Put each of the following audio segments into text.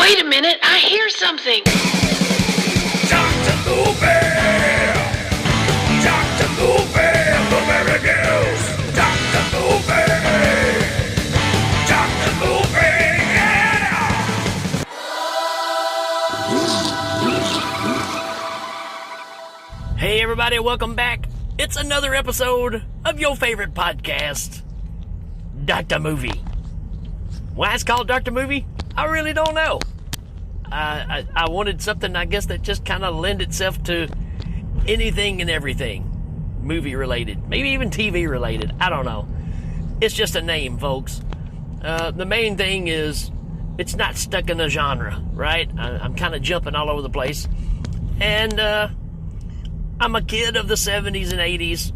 Wait a minute, I hear something. Dr. Movie! Dr. Movie! Blueberry News! Dr. Movie! Dr. Movie! Yeah! Hey everybody, welcome back. It's another episode of your favorite podcast, Dr. Movie. Why it's called Dr. Movie? I really don't know. I wanted something, I guess, that just kind of lend itself to anything and everything movie related, maybe even TV related. I don't know. It's just a name, folks. The main thing is it's not stuck in a genre, right? I'm kind of jumping all over the place. And I'm a kid of the 70s and 80s,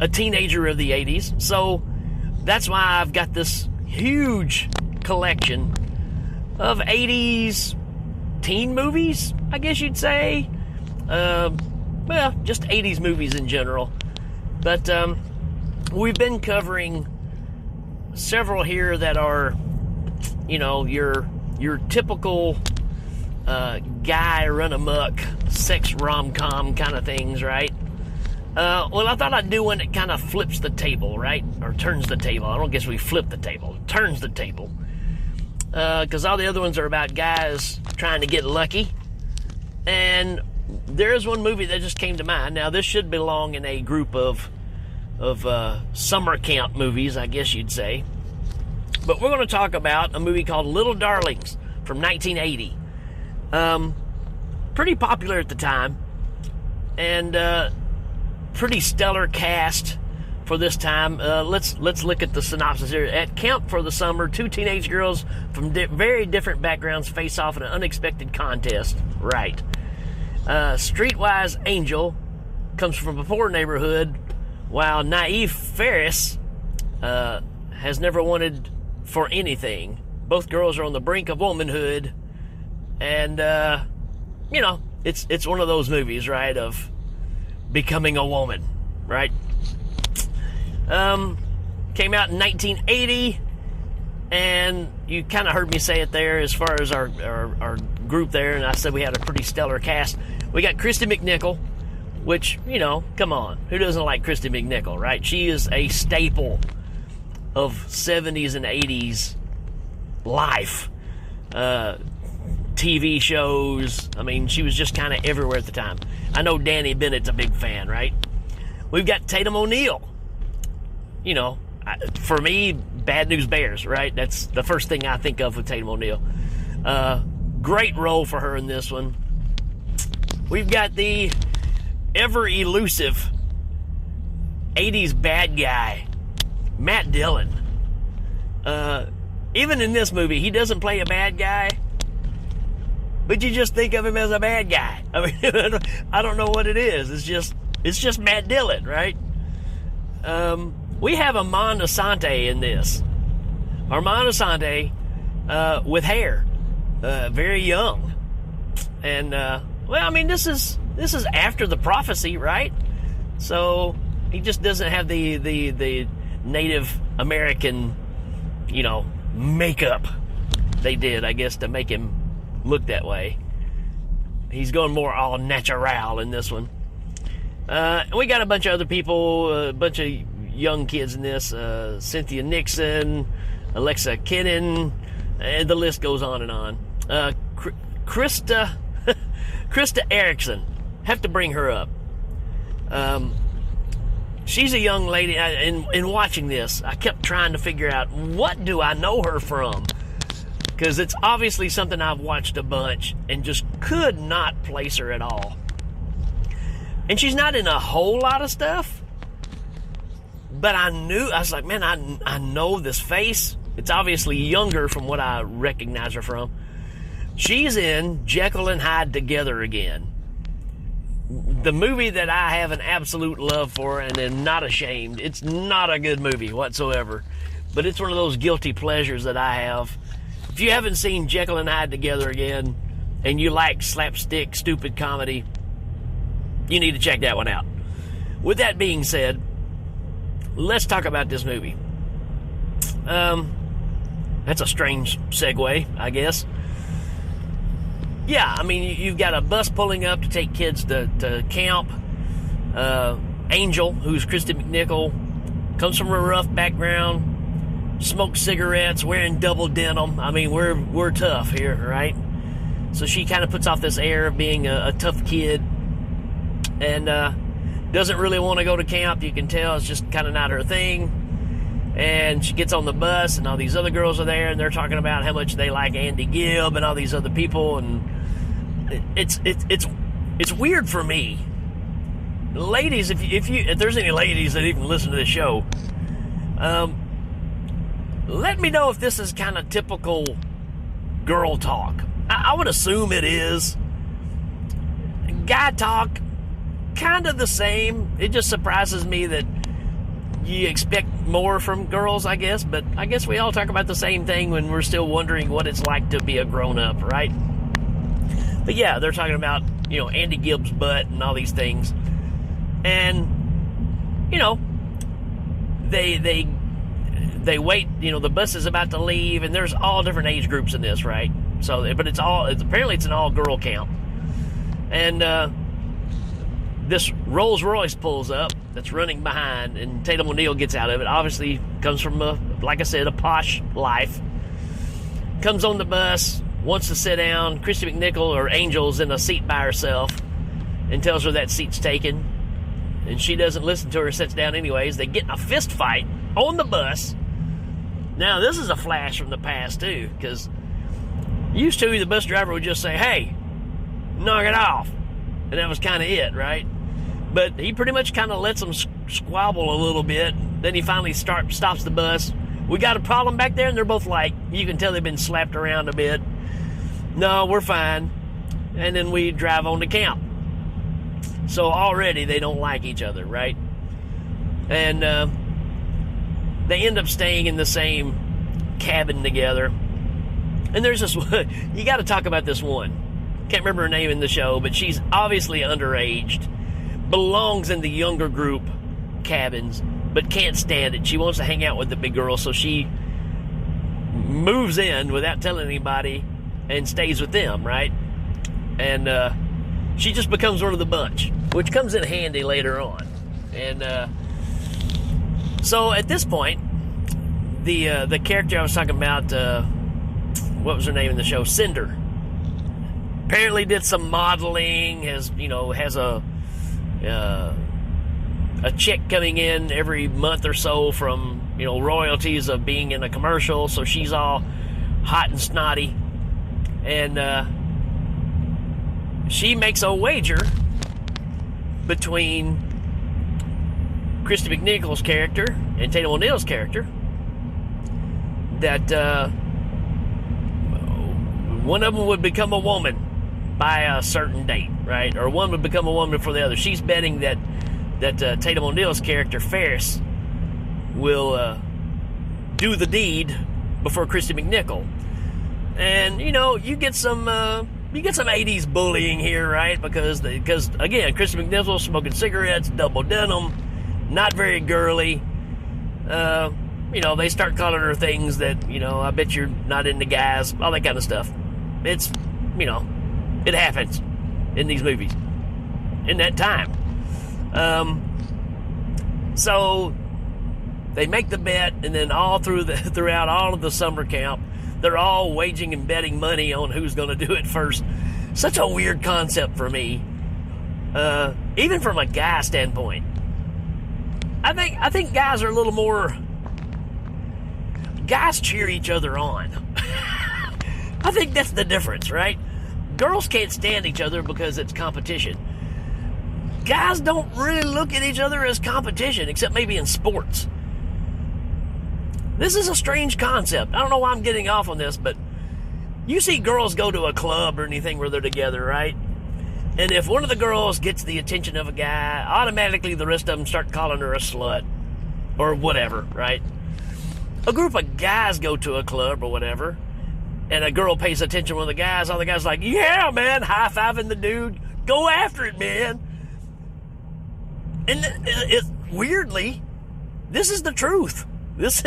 a teenager of the 80s. So that's why I've got this huge collection of 80s teen movies, I guess you'd say. Well, just 80s movies in general. But we've been covering several here that are, you know, your typical guy run amok, sex rom-com kind of things, right? Well, I thought I'd do one that kind of flips the table, right? Or turns the table. I don't guess we flip the table. Turns the table. Because all the other ones are about guys trying to get lucky. And there's one movie that just came to mind. Now, this should belong in a group of summer camp movies, I guess you'd say. But we're going to talk about a movie called Little Darlings from 1980. Pretty popular at the time. And pretty stellar cast for this time. Let's look at the synopsis here. At camp for the summer, two teenage girls from very different backgrounds face off in an unexpected contest. Right. Streetwise Angel comes from a poor neighborhood, while naive Ferris has never wanted for anything. Both girls are on the brink of womanhood, and you know, it's one of those movies, right, of becoming a woman, right? Came out in 1980, and you kind of heard me say it there as far as our group there, and I said we had a pretty stellar cast. We got Christy McNichol, which, you know, come on, who doesn't like Christy McNichol, right? She is a staple of 70s and 80s life. TV shows, I mean, she was just kind of everywhere at the time. I know Danny Bennett's a big fan, right? We've got Tatum O'Neal. You know, for me, Bad News Bears, right? That's the first thing I think of with Tatum O'Neal. Great role for her in this one. We've got the ever-elusive 80s bad guy, Matt Dillon. Even in this movie, he doesn't play a bad guy, but you just think of him as a bad guy. I mean, I don't know what it is. It's just Matt Dillon, right? We have Armand Assante in this. Armand Assante with hair, very young, and well, I mean, this is after the prophecy, right? So he just doesn't have the Native American, you know, makeup they did, I guess, to make him look that way. He's going more all natural in this one. We got a bunch of other people, a bunch of young kids in this. Cynthia Nixon, Alexa Kennan, and the list goes on and on. Krista Erickson, have to bring her up. She's a young lady. In watching this, I kept trying to figure out, what do I know her from? Because it's obviously something I've watched a bunch and just could not place her at all. And she's not in a whole lot of stuff, but I was like, man, I know this face. It's obviously younger from what I recognize her from. She's in Jekyll and Hyde Together Again. The movie that I have an absolute love for and am not ashamed. It's not a good movie whatsoever, but it's one of those guilty pleasures that I have. If you haven't seen Jekyll and Hyde Together Again and you like slapstick, stupid comedy, you need to check that one out. With that being said, let's talk about this movie. That's a strange segue, I guess. yeah, I mean, you've got a bus pulling up to take kids to camp. Angel, who's Christy McNichol, comes from a rough background, smokes cigarettes, wearing double denim. I mean, we're tough here, right? So she kind of puts off this air of being a tough kid, and doesn't really want to go to camp. You can tell it's just kind of not her thing. And she gets on the bus, and all these other girls are there, and they're talking about how much they like Andy Gibb and all these other people, and it's weird for me. Ladies, if there's any ladies that even listen to this show, let me know if this is kind of typical girl talk. I would assume it is. Guy talk, kind of the same. It just surprises me that you expect more from girls, I guess. But I guess we all talk about the same thing when we're still wondering what it's like to be a grown-up, right? But yeah, they're talking about, Andy Gibb's butt and all these things. And, they wait, the bus is about to leave, and there's all different age groups in this, right? So, but apparently it's an all-girl camp. And this Rolls Royce pulls up that's running behind, and Tatum O'Neal gets out of it. Obviously comes from, like I said, a posh life. Comes on the bus, wants to sit down. Christy McNichol, or Angel's, in a seat by herself and tells her that seat's taken. And she doesn't listen to her, sits down anyways. They get in a fist fight on the bus. Now, this is a flash from the past, too, because used to, the bus driver would just say, "Hey, knock it off." And that was kind of it, right? But he pretty much kind of lets them squabble a little bit. Then he finally stops the bus. "We got a problem back there?" And they're both like, you can tell they've been slapped around a bit. "No, we're fine." And then we drive on to camp. So already they don't like each other, right? And they end up staying in the same cabin together. And there's this one, you got to talk about this one. Can't remember her name in the show, but she's obviously underaged, belongs in the younger group cabins, but can't stand it. She wants to hang out with the big girls, so she moves in without telling anybody and stays with them, right? And she just becomes one of the bunch, which comes in handy later on. And so at this point, the character I was talking about, what was her name in the show? Cinder. Apparently did some modeling, has a check coming in every month or so from, royalties of being in a commercial, so she's all hot and snotty. And she makes a wager between Christy McNichol's character and Tatum O'Neal's character that one of them would become a woman by a certain date, right? Or one would become a woman before the other. She's betting that Tatum O'Neal's character, Ferris, will do the deed before Christy McNichol. And, you get some 80s bullying here, right? Because again, Christy McNichol smoking cigarettes, double denim, not very girly. They start calling her things that, I bet you're not into guys, all that kind of stuff. It's, it happens in these movies in that time. So they make the bet, and then throughout all of the summer camp, they're all waging and betting money on who's going to do it first. Such a weird concept for me, even from a guy standpoint. I think guys are a little more. Guys cheer each other on. I think that's the difference, right? Girls can't stand each other because it's competition. Guys don't really look at each other as competition, except maybe in sports. This is a strange concept. I don't know why I'm getting off on this, but you see girls go to a club or anything where they're together, right? And if one of the girls gets the attention of a guy, automatically the rest of them start calling her a slut or whatever, right? A group of guys go to a club or whatever, and a girl pays attention to one of the guys, all the guys are like, "Yeah, man," high-fiving the dude. Go after it, man. And weirdly, this is the truth. This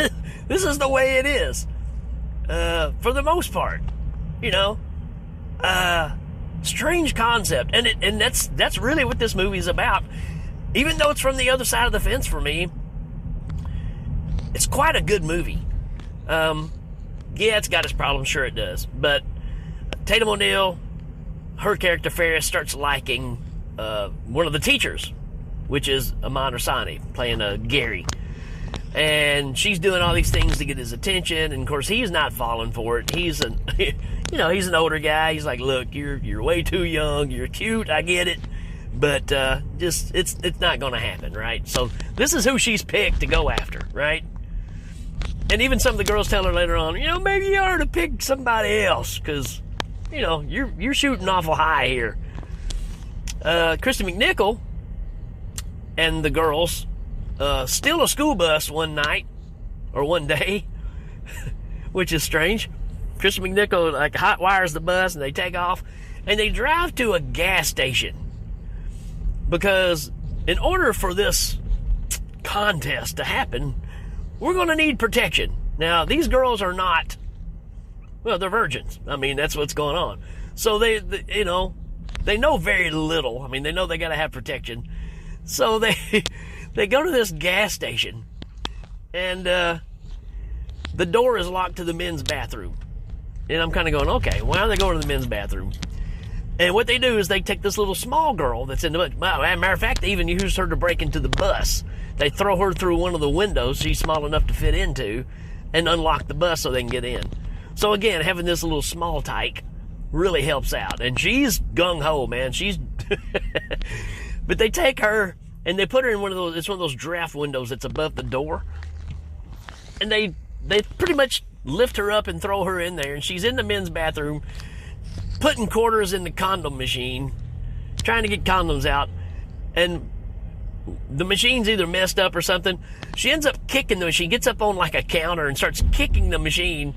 is the way it is. For the most part. Strange concept, and that's really what this movie is about. Even though it's from the other side of the fence for me, it's quite a good movie. Yeah, it's got its problems, sure it does. But Tatum O'Neal, her character Ferris, starts liking one of the teachers, which is Aman Rassani, playing Gary. And she's doing all these things to get his attention, and of course he's not falling for it. He's he's an older guy. He's like, look, you're way too young. You're cute, I get it, but it's not going to happen, right? So this is who she's picked to go after, right? And even some of the girls tell her later on, maybe you ought to pick somebody else, because you're shooting awful high here. Christy McNichol and the girls steal a school bus one day, which is strange. Christy McNichol hot wires the bus, and they take off, and they drive to a gas station, because in order for this contest to happen, we're going to need protection. Now, these girls are not, they're virgins. I mean, that's what's going on. So they know very little. I mean, they know they got to have protection. So they go to this gas station, and the door is locked to the men's bathroom. And I'm kind of going, okay, why are they going to the men's bathroom? And what they do is they take this little small girl that's in the bus. Well, as a matter of fact, they even use her to break into the bus. They throw her through one of the windows she's small enough to fit into, and unlock the bus so they can get in. So again, having this little small tyke really helps out. And she's gung-ho, man. She's... But they take her, and they put her in one of those draft windows that's above the door. And they pretty much lift her up and throw her in there, and she's in the men's bathroom, putting quarters in the condom machine, trying to get condoms out, and the machine's either messed up or something. She ends up kicking the machine, gets up on like a counter and starts kicking the machine,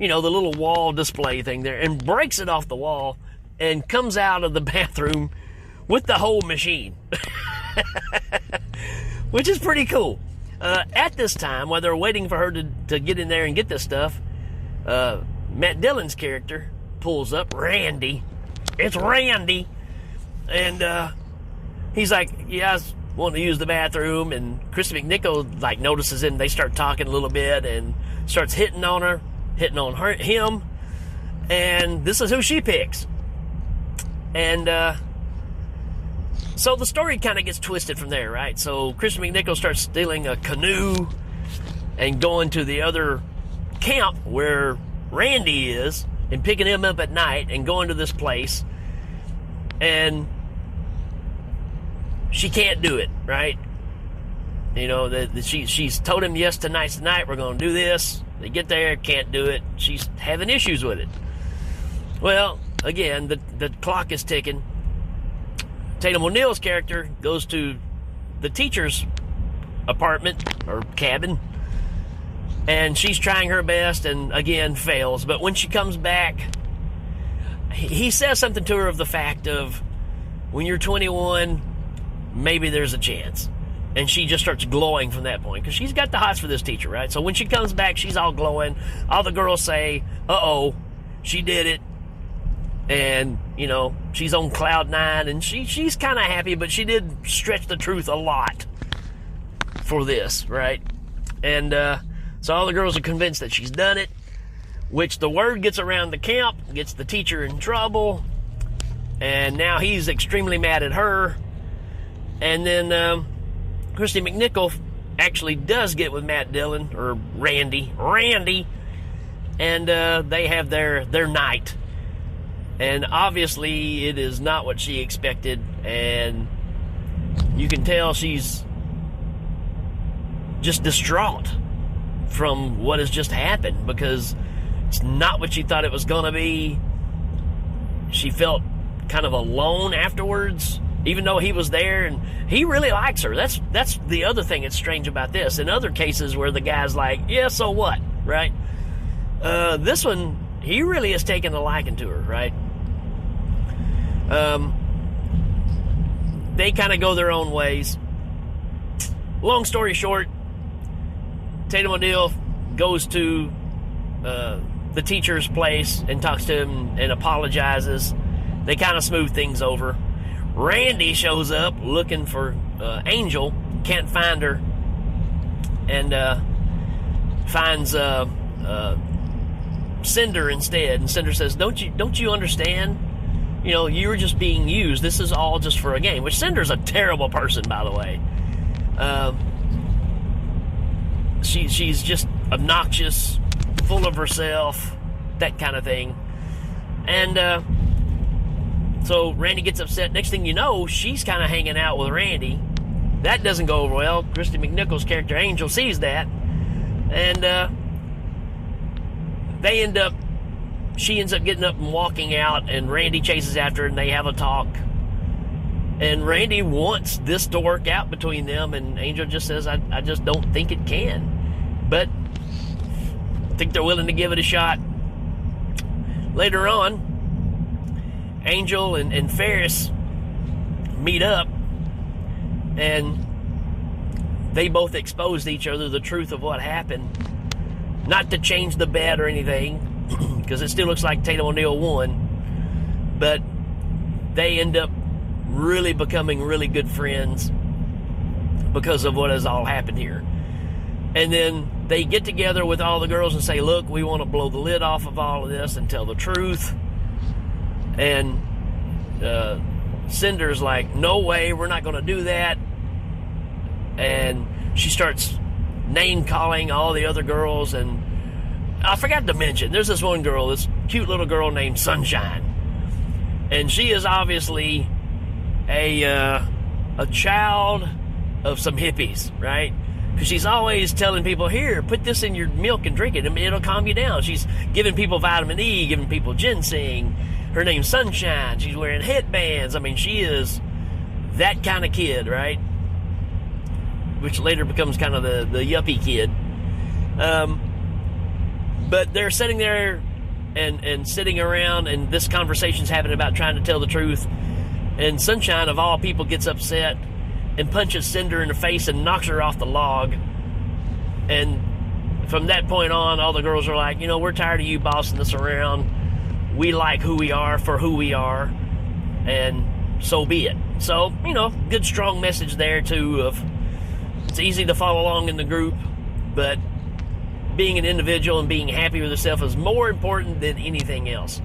the little wall display thing there, and breaks it off the wall, and comes out of the bathroom with the whole machine. Which is pretty cool. At this time, while they're waiting for her to get in there and get this stuff, Matt Dillon's character pulls up. Randy. It's Randy. And he's like, yeah, I was wanting to use the bathroom. And Christy McNichol notices it, and they start talking a little bit and starts hitting on him. And this is who she picks. And so the story kind of gets twisted from there, right? So Christy McNichol starts stealing a canoe and going to the other camp where Randy is, and picking him up at night and going to this place. And she can't do it, right? She's told him, yes, tonight's the night, we're going to do this. They get there, can't do it. She's having issues with it. Well, again, the clock is ticking. Tatum O'Neal's character goes to the teacher's apartment or cabin, and she's trying her best and again fails. But when she comes back, he says something to her of the fact of, when you're 21, maybe there's a chance. And she just starts glowing from that point, because she's got the hots for this teacher, right? So when she comes back, she's all glowing. All the girls say, uh-oh, she did it. And, she's on cloud nine, and she's kind of happy, but she did stretch the truth a lot for this, right? And so all the girls are convinced that she's done it, which the word gets around the camp, gets the teacher in trouble, and now he's extremely mad at her. And then Christy McNichol actually does get with Matt Dillon, or Randy, and they have their night. And obviously it is not what she expected, and you can tell she's just distraught from what has just happened, because it's not what she thought it was going to be. She felt kind of alone afterwards, even though he was there, and he really likes her. That's the other thing that's strange about this. In other cases where the guy's like, yeah, so what, right? This one, he really is taking a liking to her, right? They kind of go their own ways. Long story short, Tatum O'Neal goes to the teacher's place and talks to him and apologizes they kind of smooth things over. Randy shows up looking for Angel, can't find her, and finds Cinder instead. And Cinder says, "Don't you understand? You know, you were just being used. This is all just for a game." Which Cinder's a terrible person, by the way. She's just obnoxious, full of herself, that kind of thing. And so Randy gets upset. Next thing you know, she's kind of hanging out with Randy. That doesn't go over well. Christy McNichol's character Angel sees that, and she ends up getting up and walking out, and Randy chases after her, and they have a talk. And Randy wants this to work out between them, and Angel just says, I just don't think it can. But I think they're willing to give it a shot. Later on, Angel and Ferris meet up, and they both expose to each other the truth of what happened. Not to change the bet or anything, because it still looks like Tatum O'Neal won, but they end up really becoming really good friends because of what has all happened here. And then they get together with all the girls and say, look, we want to blow the lid off of all of this and tell the truth. And Cinder's like, no way, we're not going to do that. And she starts name calling all the other girls, and I forgot to mention, there's this one girl, this cute little girl named Sunshine, and she is obviously a child of some hippies, right? Because she's always telling people, here, put this in your milk and drink it, and it'll calm you down. She's giving people vitamin E, giving people ginseng. Her name's Sunshine. She's wearing headbands. I mean, she is that kind of kid, right? Which later becomes kind of the yuppie kid. But they're sitting there and sitting around, and this conversation's happening about trying to tell the truth. And Sunshine, of all people, gets upset and punches Cinder in the face and knocks her off the log. And from that point on, all the girls are like, we're tired of you bossing us around. We like who we are for who we are, and so be it. So, good strong message there, too, of it's easy to follow along in the group, but being an individual and being happy with yourself is more important than anything else.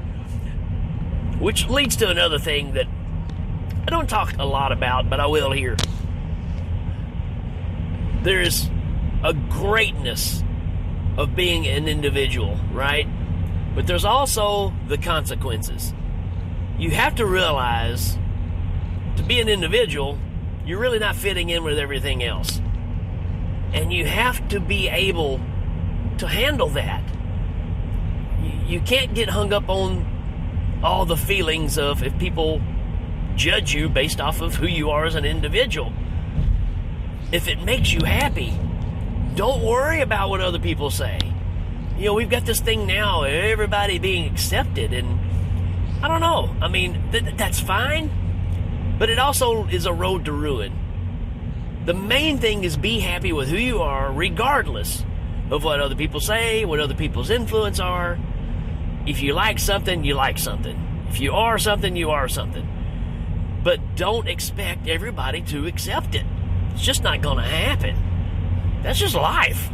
Which leads to another thing that I don't talk a lot about, but I will here. There's a greatness of being an individual, right? But there's also the consequences. You have to realize, to be an individual, you're really not fitting in with everything else. And you have to be able to handle that. You can't get hung up on all the feelings of if people judge you based off of who you are as an individual. If it makes you happy, don't worry about what other people say. We've got this thing now, everybody being accepted, and I don't know. I mean, that's fine, but it also is a road to ruin. The main thing is be happy with who you are, regardless of what other people say, what other people's influence are. If you like something, you like something. If you are something, you are something. But don't expect everybody to accept it. It's just not going to happen. That's just life.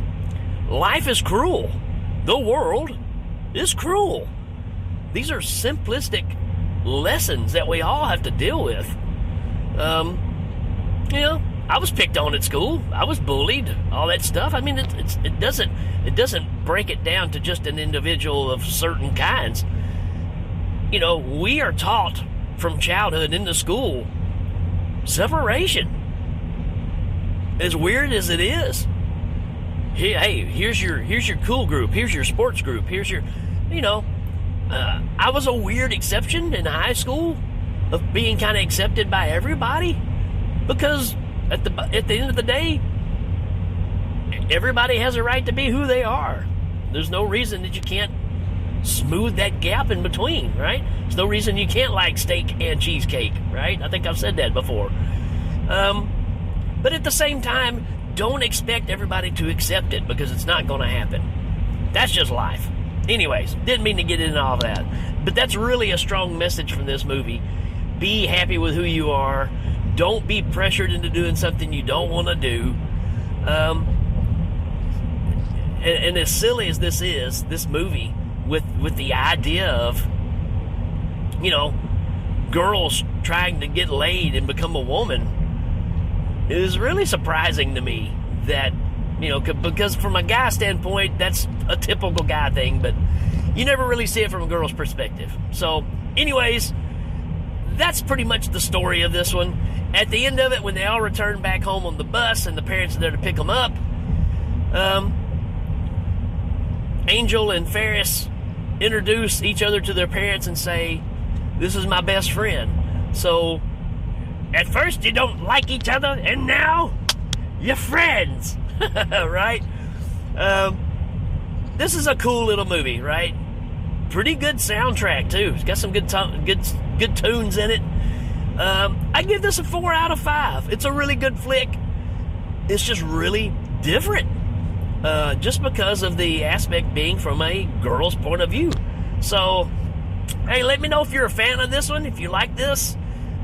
Life is cruel. The world is cruel. These are simplistic lessons that we all have to deal with. I was picked on at school. I was bullied. All that stuff. I mean, it doesn't break it down to just an individual of certain kinds. We are taught from childhood into school separation. As weird as it is. Hey, here's your cool group. Here's your sports group. Here's your, I was a weird exception in high school of being kind of accepted by everybody, because at the end of the day, everybody has a right to be who they are. There's no reason that you can't smooth that gap in between, right? There's no reason you can't like steak and cheesecake, right? I think I've said that before. But at the same time, don't expect everybody to accept it, because it's not going to happen. That's just life. anyways, didn't mean to get into all that. But that's really a strong message from this movie. Be happy with who you are. Don't be pressured into doing something you don't want to do. And as silly as this is, this movie, with the idea of, you know, girls trying to get laid and become a woman, is really surprising to me that, you know, because from a guy standpoint, that's a typical guy thing, but you never really see it from a girl's perspective. So, anyways, that's pretty much the story of this one. At the end of it, when they all return back home on the bus and the parents are there to pick them up, Angel and Ferris introduce each other to their parents and say, "This is my best friend." So, at first you don't like each other, and now you're friends, right? This is a cool little movie, right? Pretty good soundtrack too. It's got some good tunes in it. I give this a 4 out of 5. It's a really good flick. It's just really different, just because of the aspect being from a girl's point of view. So, hey, let me know if you're a fan of this one, if you like this.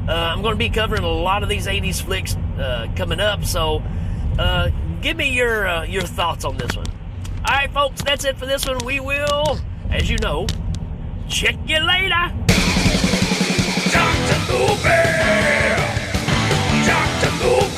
I'm going to be covering a lot of these 80s flicks coming up, so give me your thoughts on this one. All right, folks, that's it for this one. We will, as you know, check you later. Dr. Movie! Dr. Movie!